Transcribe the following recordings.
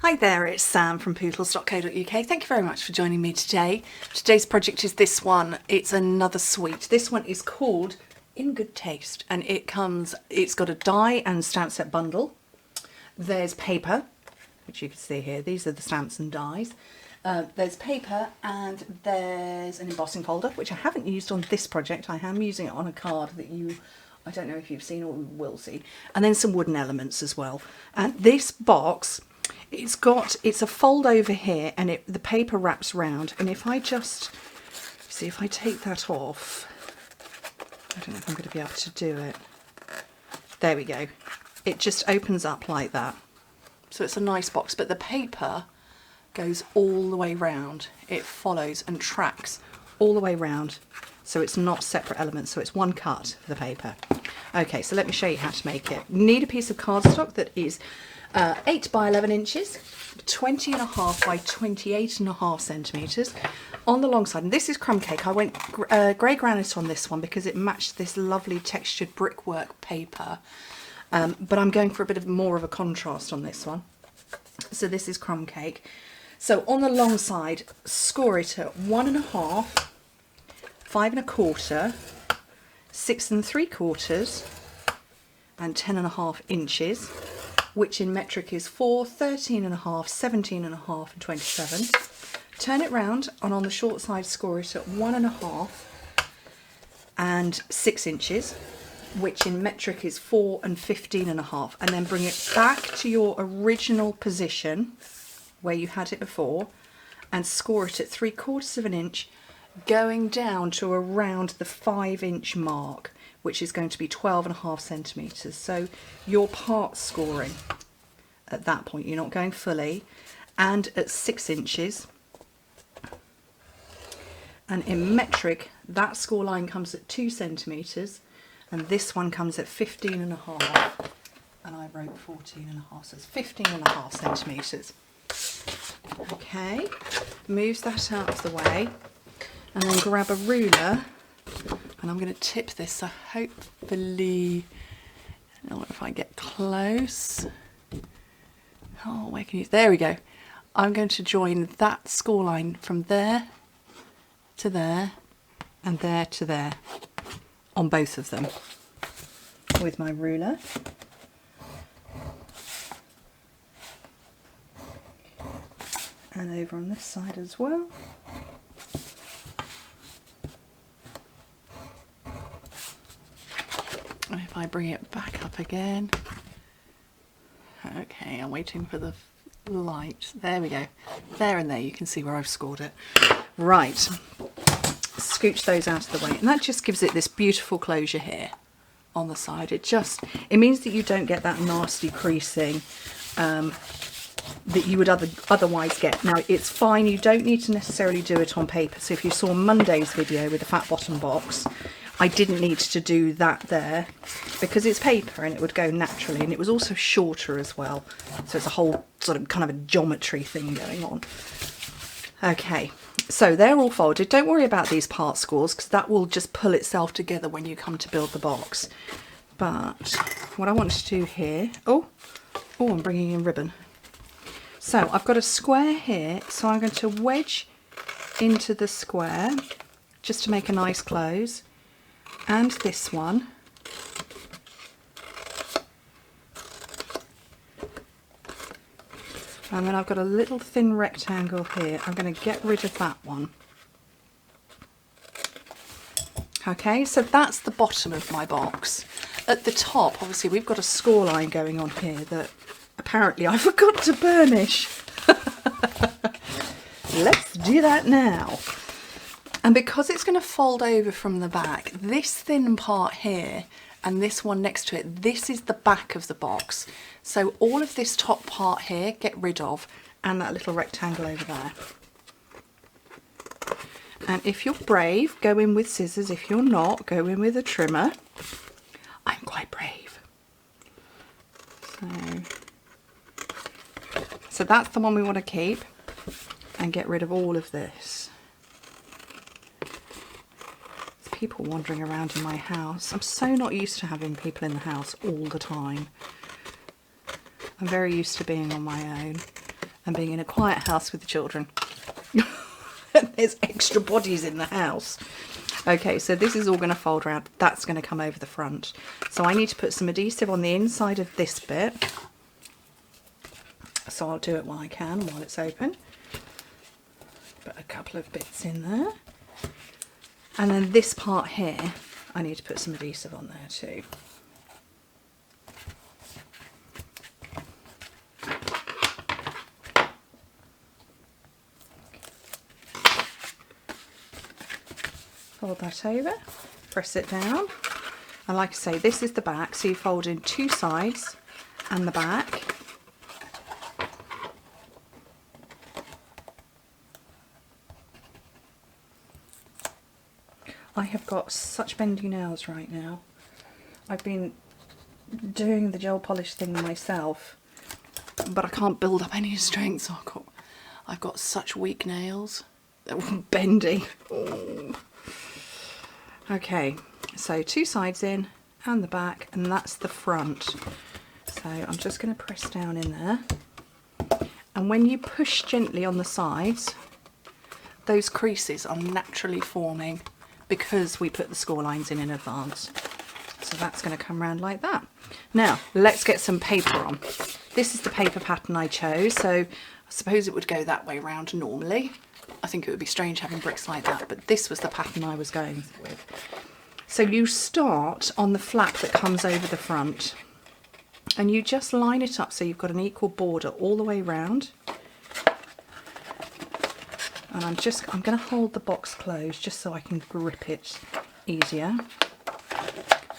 Hi there, it's Sam from Pootles.co.uk. Thank you very much for joining me today. Today's project is this one. It's another suite. This one is called In Good Taste, and it's got a die and stamp set bundle. There's paper, which you can see here. These are the stamps and dies. There's paper and there's an embossing folder, which I haven't used on this project. I am using it on a card that I don't know if you've seen or will see. And then some wooden elements as well. And this box, it's a fold over here, and the paper wraps round. And if I just see, if I take that off, I don't know if I'm going to be able to do it. There we go. It just opens up like that. So it's a nice box, but the paper goes all the way round. It follows and tracks all the way round, so it's not separate elements, so it's one cut for the paper. Okay, so let me show you how to make it. You need a piece of cardstock that is 8 by 11 inches, 20.5 by 28.5 centimetres on the long side. And this is crumb cake. I went grey granite on this one because it matched this lovely textured brickwork paper. But I'm going for a bit more of a contrast on this one. So this is crumb cake. So on the long side, score it at 1.5, 5 1/4, 6 3/4, and 10.5 inches, which in metric is 4, 13.5, 17.5, and 27. Turn it round, and on the short side, score it at 1.5 and 6 inches, which in metric is 4 and 15.5, and then bring it back to your original position where you had it before and score it at 3/4 of an inch, going down to around the 5-inch mark, which is going to be 12.5 centimetres. So your part scoring at that point, you're not going fully, and at 6 inches. And in metric, that score line comes at 2 centimetres, and this one comes at 15.5, and I wrote 14.5, so it's 15.5 centimetres. Okay, moves that out of the way, and then grab a ruler, and I'm going to tip this, so hopefully, I don't know if I get close. Oh, where can you, there we go. I'm going to join that score line from there to there and there to there on both of them with my ruler. And over on this side as well. And if I bring it back up again. Okay, I'm waiting for the light. There we go. There and there, you can see where I've scored it. Right, scooch those out of the way. And that just gives it this beautiful closure here on the side. It means that you don't get that nasty creasing that you would otherwise get. Now, it's fine, you don't need to necessarily do it on paper. So if you saw Monday's video with the fat bottom box, I didn't need to do that there because it's paper and it would go naturally, and it was also shorter as well. So it's a whole sort of kind of a geometry thing going on. Okay, so they're all folded. Don't worry about these part scores because that will just pull itself together when you come to build the box. But what I want to do here, oh, I'm bringing in ribbon. So I've got a square here, so I'm going to wedge into the square just to make a nice close, and this one. And then I've got a little thin rectangle here. I'm going to get rid of that one. Okay, so that's the bottom of my box. At the top, obviously, we've got a score line going on here that apparently I forgot to burnish. Let's do that now. And because it's going to fold over from the back, this thin part here and this one next to it, this is the back of the box. So all of this top part here, get rid of, and that little rectangle over there. And if you're brave, go in with scissors. If you're not, go in with a trimmer. I'm quite brave. So that's the one we want to keep and get rid of all of this. There's people wandering around in my house. I'm so not used to having people in the house all the time. I'm very used to being on my own. and being in a quiet house with the children. There's extra bodies in the house. Okay, so this is all going to fold around. That's going to come over the front. So I need to put some adhesive on the inside of this bit. So I'll do it while I can, while it's open. Put a couple of bits in there. And then this part here, I need to put some adhesive on there too. Fold that over, press it down, and like I say, this is the back, so you fold in two sides and the back. I have got such bendy nails right now. I've been doing the gel polish thing myself, but I can't build up any strength, so I've got such weak nails. They're bendy. Oh. Okay, so two sides in and the back, and that's the front. So I'm just going to press down in there, and when you push gently on the sides, those creases are naturally forming because we put the score lines in advance. So that's going to come around like that. Now let's get some paper on. This is the paper pattern I chose, so I suppose it would go that way round normally. I think it would be strange having bricks like that, but this was the pattern I was going with. So you start on the flap that comes over the front, and you just line it up so you've got an equal border all the way round. And I'm going to hold the box closed just so I can grip it easier.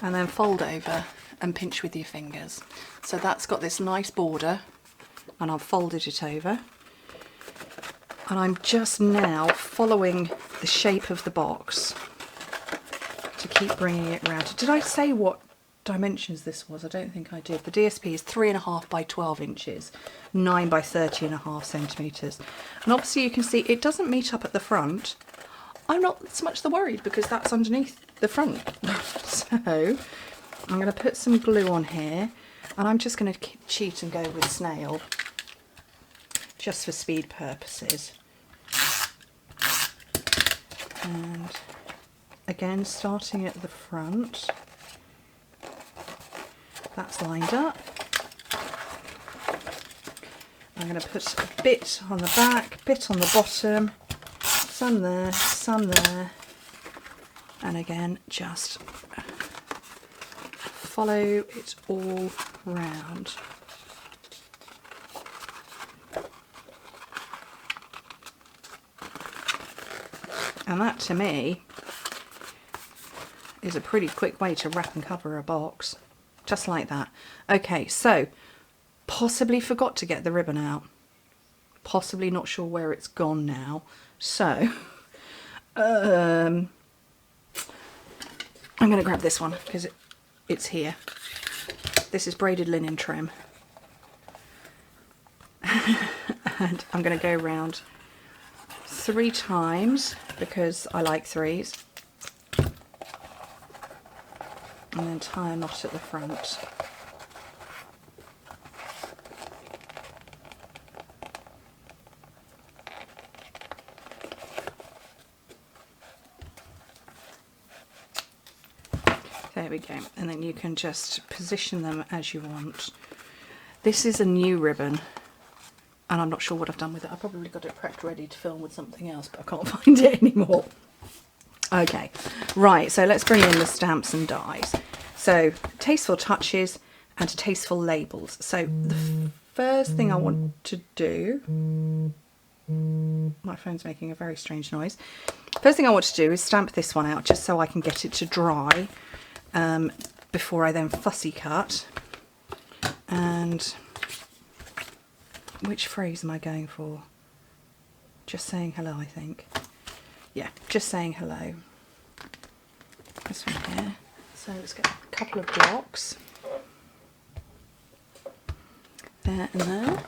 And then fold over and pinch with your fingers. So that's got this nice border, and I've folded it over. And I'm just now following the shape of the box to keep bringing it round. Did I say what dimensions this was? I don't think I did. The DSP is 3.5 by 12 inches, 9 by 30.5 centimetres. And obviously you can see it doesn't meet up at the front. I'm not so much the worried because that's underneath the front. So I'm going to put some glue on here, and I'm just going to cheat and go with snail just for speed purposes. And again, starting at the front, that's lined up. I'm going to put a bit on the back, bit on the bottom, some there, and again just follow it all round. And that to me is a pretty quick way to wrap and cover a box, just like that. Okay, so possibly forgot to get the ribbon out, possibly not sure where it's gone now, so I'm going to grab this one because it's here. This is braided linen trim. And I'm going to go around 3 times because I like 3s, and then tie a knot at the front. There we go, and then you can just position them as you want. This is a new ribbon, and I'm not sure what I've done with it. I probably got it prepped ready to film with something else, but I can't find it anymore. Okay, right, so let's bring in the stamps and dies. So, tasteful touches and tasteful labels. So, the first thing I want to do... My phone's making a very strange noise. First thing I want to do is stamp this one out just so I can get it to dry before I then fussy cut. And which phrase am I going for? Just saying hello, I think. Yeah, just saying hello. This one here. So let's get a couple of blocks. There and there.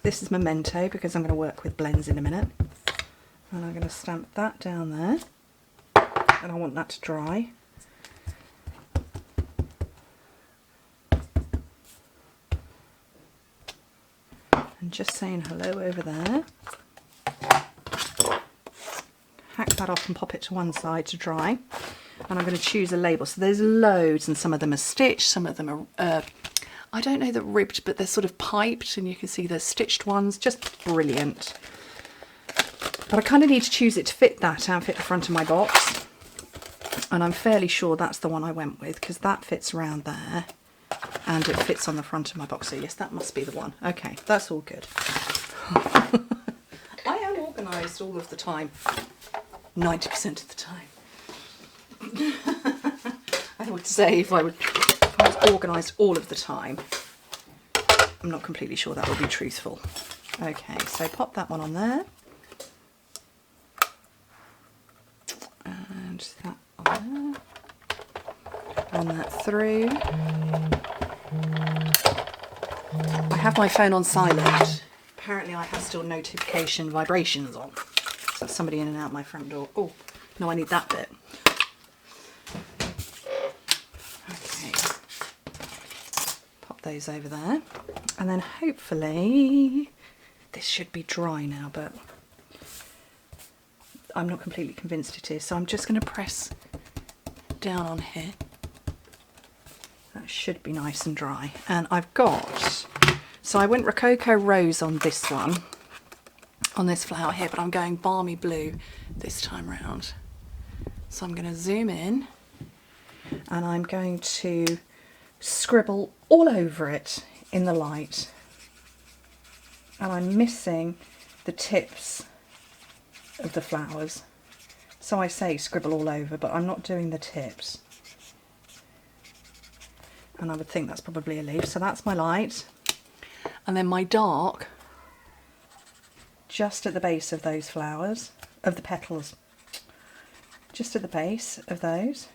This is Memento because I'm going to work with blends in a minute. And I'm going to stamp that down there. And I want that to dry. And just saying hello over there. Hack that off and pop it to one side to dry. And I'm going to choose a label. So there's loads, and some of them are stitched, some of them are, I don't know, they're ribbed, but they're sort of piped, and you can see there's stitched ones. Just brilliant. But I kind of need to choose it to fit that and fit the front of my box. And I'm fairly sure that's the one I went with, because that fits around there. And it fits on the front of my box. So yes, that must be the one. Okay, that's all good. I am organised all of the time. 90% of the time. I would say if I was organised all of the time, I'm not completely sure that would be truthful. Okay, so pop that one on there. And that on there. Run that through. I have my phone on silent. Apparently I have still notification vibrations on. So somebody in and out my front door. Oh, no, I need that bit. Okay. Pop those over there. And then hopefully, this should be dry now, but I'm not completely convinced it is. So I'm just going to press down on here. That should be nice and dry. And I've got, so I went Rococo Rose on this one, on this flower here, but I'm going Balmy Blue this time round. So I'm going to zoom in and I'm going to scribble all over it in the light. And I'm missing the tips of the flowers. So I say scribble all over, but I'm not doing the tips. And I would think that's probably a leaf. So that's my light. And then my dark, just at the base of those flowers, of the petals. Just at the base of those.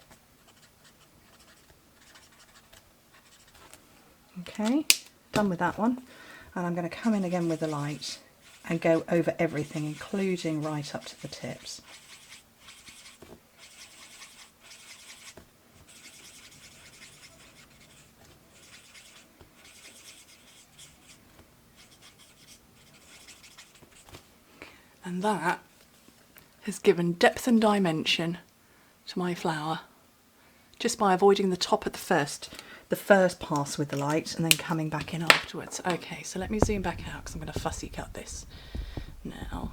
Okay, done with that one. And I'm going to come in again with the light and go over everything, including right up to the tips. And that has given depth and dimension to my flower, just by avoiding the top at the first pass with the light and then coming back in afterwards. Okay, so let me zoom back out because I'm going to fussy cut this now.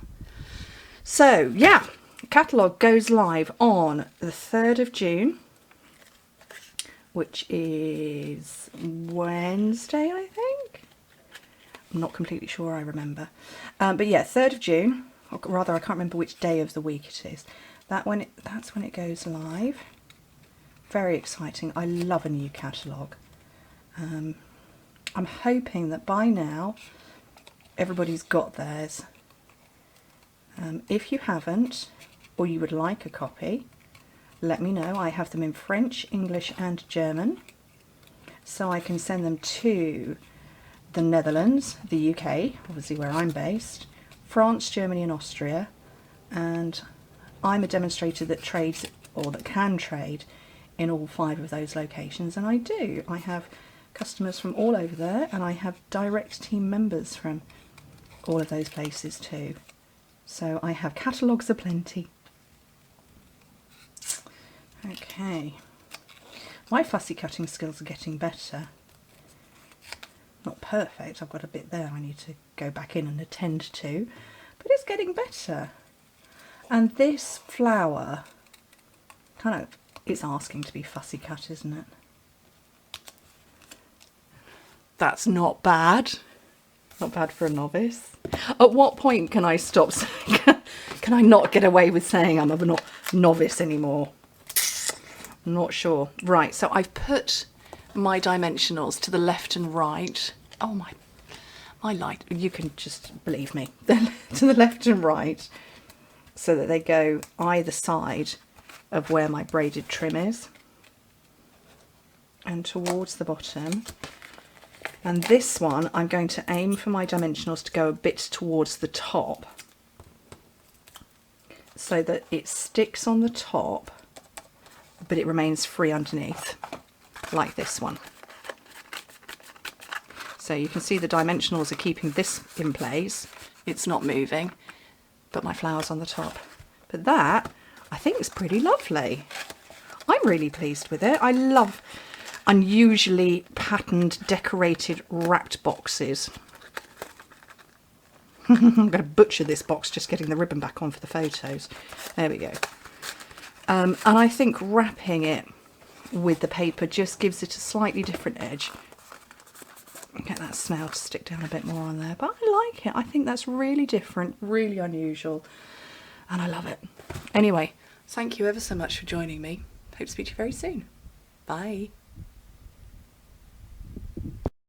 So yeah, the catalogue goes live on the 3rd of June, which is Wednesday, I think. I'm not completely sure, I remember. But yeah, 3rd of June. Or rather, I can't remember which day of the week it is. That's when it goes live. Very exciting. I love a new catalogue. I'm hoping that by now everybody's got theirs. If you haven't, or you would like a copy, let me know. I have them in French, English and German, so I can send them to the Netherlands, the UK, obviously where I'm based, France, Germany and Austria, and I'm a demonstrator that trades, or that can trade, in all 5 of those locations, and I do. I have customers from all over there, and I have direct team members from all of those places too. So I have catalogues aplenty. Okay, my fussy cutting skills are getting better. Not perfect, I've got a bit there I need to go back in and attend to, but it's getting better. And this flower, kind of, it's asking to be fussy cut, isn't it? That's not bad. Not bad for a novice. At what point can I stop saying, can I not get away with saying I'm a novice anymore? I'm not sure. Right, so I've put my dimensionals to the left and right. Oh my light, you can just believe me. To the left and right, so that they go either side of where my braided trim is and towards the bottom. And this one I'm going to aim for my dimensionals to go a bit towards the top so that it sticks on the top but it remains free underneath, like this one. So you can see the dimensionals are keeping this in place. It's not moving, but my flower's on the top. But that, I think, is pretty lovely. I'm really pleased with it. I love unusually patterned, decorated, wrapped boxes. I'm going to butcher this box just getting the ribbon back on for the photos. There we go. And I think wrapping it with the paper just gives it a slightly different edge. Get that snail to stick down a bit more on there, but I like it. I think that's really different, really unusual, and I love it. Anyway, thank you ever so much for joining me. Hope to speak to you very soon. Bye.